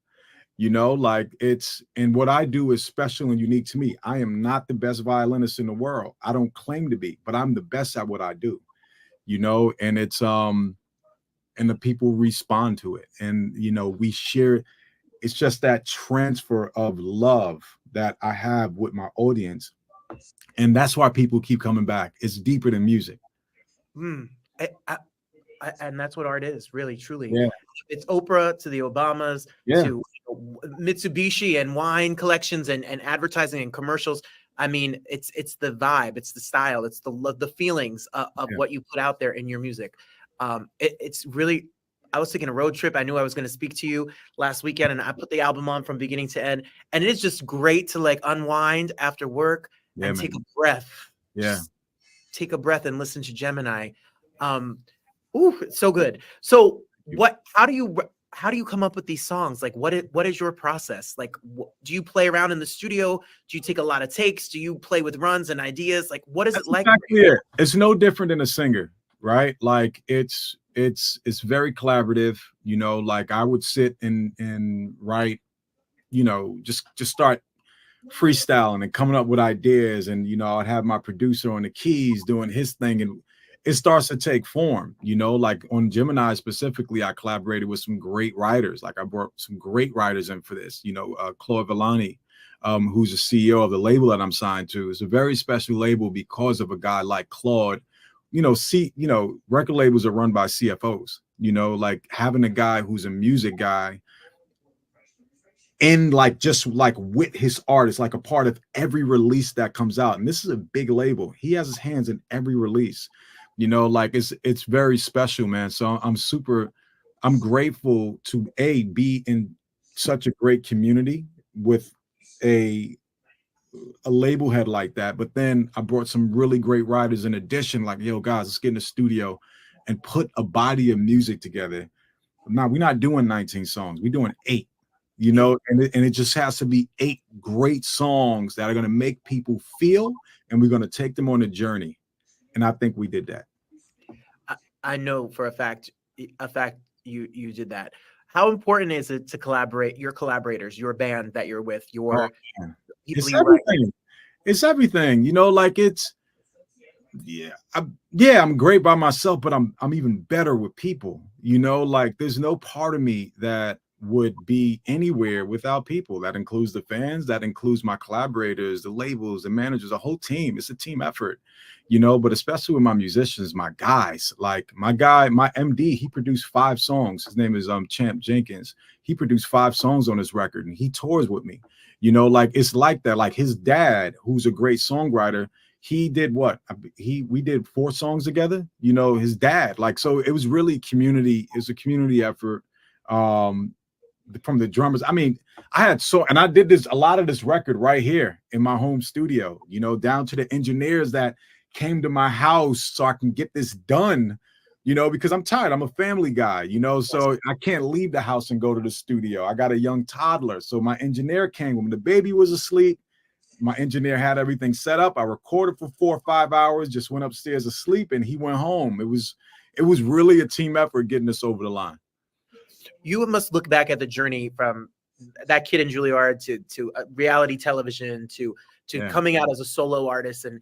You know, like it's, and what I do is special and unique to me. I am not the best violinist in the world. I don't claim to be, but I'm the best at what I do, you know, and it's, and the people respond to it. And, you know, we share, it's just that transfer of love that I have with my audience. And that's why people keep coming back. It's deeper than music. And that's what art is, really, truly. Yeah. It's Oprah to the Obamas, Yeah. to Mitsubishi and wine collections and advertising and commercials. I mean, it's the vibe, it's the style, it's the feelings of what you put out there in your music. It's really, I was taking a road trip. I knew I was going to speak to you last weekend, and I put the album on from beginning to end. And it is just great to like unwind after work and take a breath. Yeah. Just take a breath and listen to Gemini. Ooh, it's so good. So how do you come up with these songs? Like what is your process? Like, do you play around in the studio? Do you take a lot of takes? Do you play with runs and ideas? Like, what is it like? Exactly it. It's no different than a singer, right? Like it's very collaborative, you know, like I would sit and write, you know, just start freestyling and coming up with ideas. And, you know, I'd have my producer on the keys doing his thing, and it starts to take form, you know, like on Gemini specifically, I collaborated with some great writers. Like I brought some great writers in for this, you know, Claude Villani, who's the CEO of the label that I'm signed to. It's a very special label because of a guy like Claude. You know, record labels are run by CFOs, you know, like having a guy who's a music guy and like just like with his artists, like a part of every release that comes out. And this is a big label. He has his hands in every release, you know, like it's very special, man. So I'm grateful to be in such a great community with a label head like that. But then I brought some really great writers in addition, like, yo, guys, let's get in the studio and put a body of music together. Now we're not doing 19 songs, we're doing 8. you know, and it just has to be 8 great songs that are going to make people feel, and we're going to take them on a journey. And I think we did that. I know for a fact you did that. How important is it to collaborate, your collaborators, your band that you're with, your Man. people It's you write? everything. It's everything, you know, like it's, I'm great by myself, but I'm even better with people, you know, like there's no part of me that would be anywhere without people. That includes the fans, that includes my collaborators, the labels, the managers, the whole team. It's a team effort, you know, but especially with my musicians, my guys, like my guy, my MD, he produced 5 songs. His name is Champ Jenkins. He produced 5 songs on his record and he tours with me. You know, like it's like that. Like his dad, who's a great songwriter, he did what we did 4 songs together, you know, his dad, like, so it was really community. It's a community effort. From the drummers, I mean, and I did a lot of this record right here in my home studio, you know, down to the engineers that came to my house so I can get this done, you know, because I'm tired. I'm a family guy, you know, so I can't leave the house and go to the studio. I got a young toddler, so my engineer came when the baby was asleep. My engineer had everything set up. I recorded for 4 or 5 hours, just went upstairs to sleep, and he went home. It was really a team effort getting this over the line. You must look back at the journey from that kid in Juilliard to reality television to coming out as a solo artist, and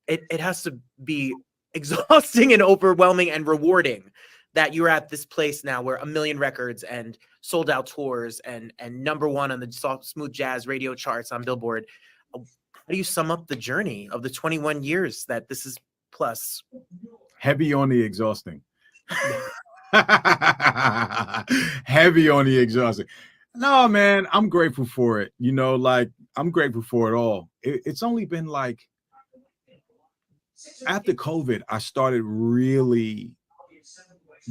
it has to be exhausting and overwhelming and rewarding that you're at this place now where 1 million records and sold out tours and #1 on the soft smooth jazz radio charts on Billboard. How do you sum up the journey of the 21 years that this is plus? Heavy on the exhausting. Heavy on the exhausting. No, man, I'm grateful for it. You know, like I'm grateful for it all. It's only been like after COVID, I started really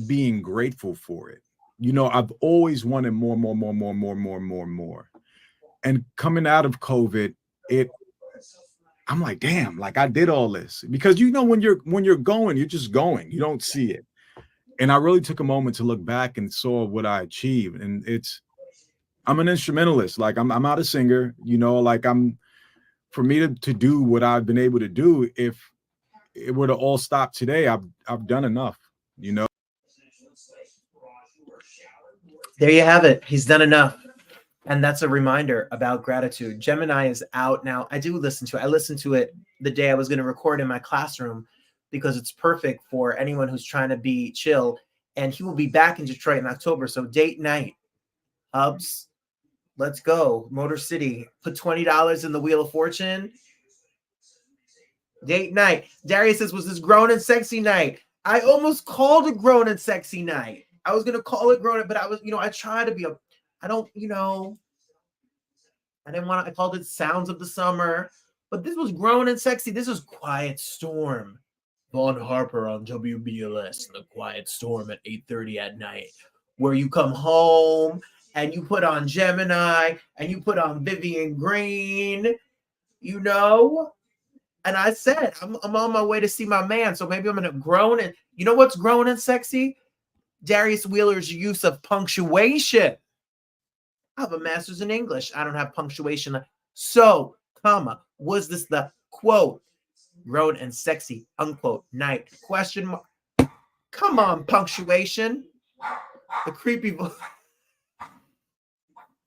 being grateful for it. You know, I've always wanted more. And coming out of COVID, I'm like, damn, like I did all this. Because you know, when you're going, you're just going, you don't see it. And I really took a moment to look back and saw what I achieved. And I'm an instrumentalist. Like I'm not a singer, you know, like for me to do what I've been able to do, if it were to all stop today, I've done enough, you know. There you have it. He's done enough. And that's a reminder about gratitude. Gemini is out now. I do listen to it. I listened to it the day I was going to record in my classroom because it's perfect for anyone who's trying to be chill. And he will be back in Detroit in October. So date night, Hubs, let's go. Motor City, put $20 in the Wheel of Fortune. Date night. Darius says, was this grown and sexy night? I almost called it grown and sexy night. I was going to call it grown, but I was, I try to be I don't, I didn't want to, I called it Sounds of the Summer, but this was grown and sexy. This was Quiet Storm. Vaughn Harper on WBLS, The Quiet Storm at 8:30 at night, where you come home and you put on Gemini and you put on Vivian Green, And I said, I'm on my way to see my man, so maybe I'm going to grown and, you know what's grown and sexy? Darius Wheeler's use of punctuation. I have a master's in English. I don't have punctuation. So, comma, was this the quote, grown and sexy, unquote, night, question mark? Come on, punctuation. The creepy voice.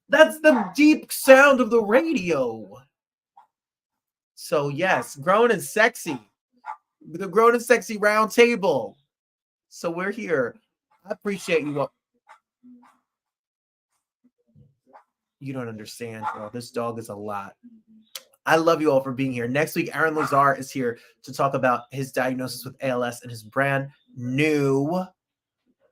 That's the deep sound of the radio. So, yes, grown and sexy. The grown and sexy round table. So, we're here. I appreciate you all. You don't understand, bro. This dog is a lot. I love you all for being here. Next week, Aaron Lazar is here to talk about his diagnosis with ALS and his brand new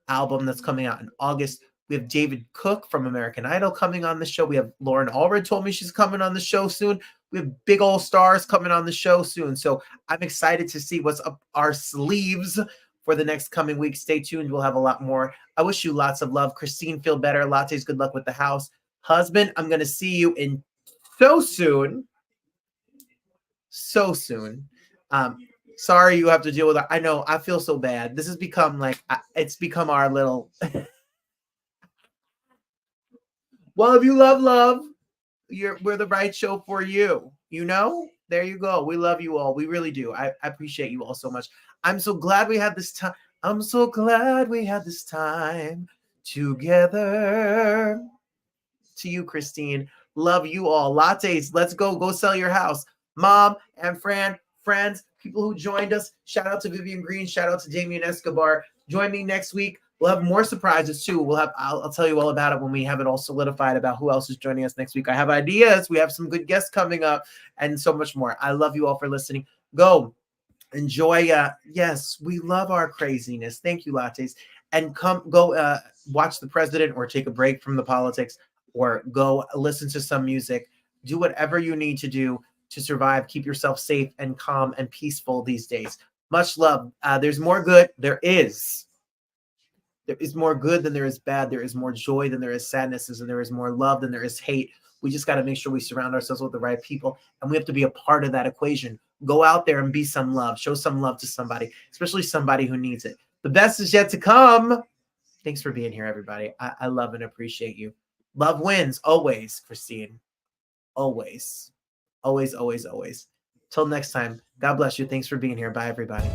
album that's coming out in August. We have David Cook from American Idol coming on the show. We have Lauren Allred told me she's coming on the show soon. We have big old stars coming on the show soon. So I'm excited to see what's up our sleeves for the next coming week. Stay tuned. We'll have a lot more. I wish you lots of love. Christine, feel better. Lattes, good luck with the house. Husband, I'm going to see you in so soon. So soon. Sorry you have to deal with it. I know. I feel so bad. This has become it's become our little Well, if you love love, we're the right show for you. You know? There you go. We love you all. We really do. I appreciate you all so much. I'm so glad we had this time. I'm so glad we had this time together. To you, Christine. Love you all. Lattes, let's go sell your house. Mom and friends, people who joined us. Shout out to Vivian Green. Shout out to Damien Escobar. Join me next week. We'll have more surprises too. I'll tell you all about it when we have it all solidified about who else is joining us next week. I have ideas. We have some good guests coming up and so much more. I love you all for listening. Go enjoy. Yes, we love our craziness. Thank you, Lattes. And go watch the president or take a break from the politics or go listen to some music. Do whatever you need to do to survive. Keep yourself safe and calm and peaceful these days. Much love. There's more good. There is more good than there is bad. There is more joy than there is sadness, and there is more love than there is hate. We just got to make sure we surround ourselves with the right people, and we have to be a part of that equation. Go out there and be some love. Show some love to somebody, especially somebody who needs it. The best is yet to come. Thanks for being here, everybody. I love and appreciate you. Love wins always, Christine. Always. Always, always, always. Till next time, God bless you. Thanks for being here. Bye, everybody.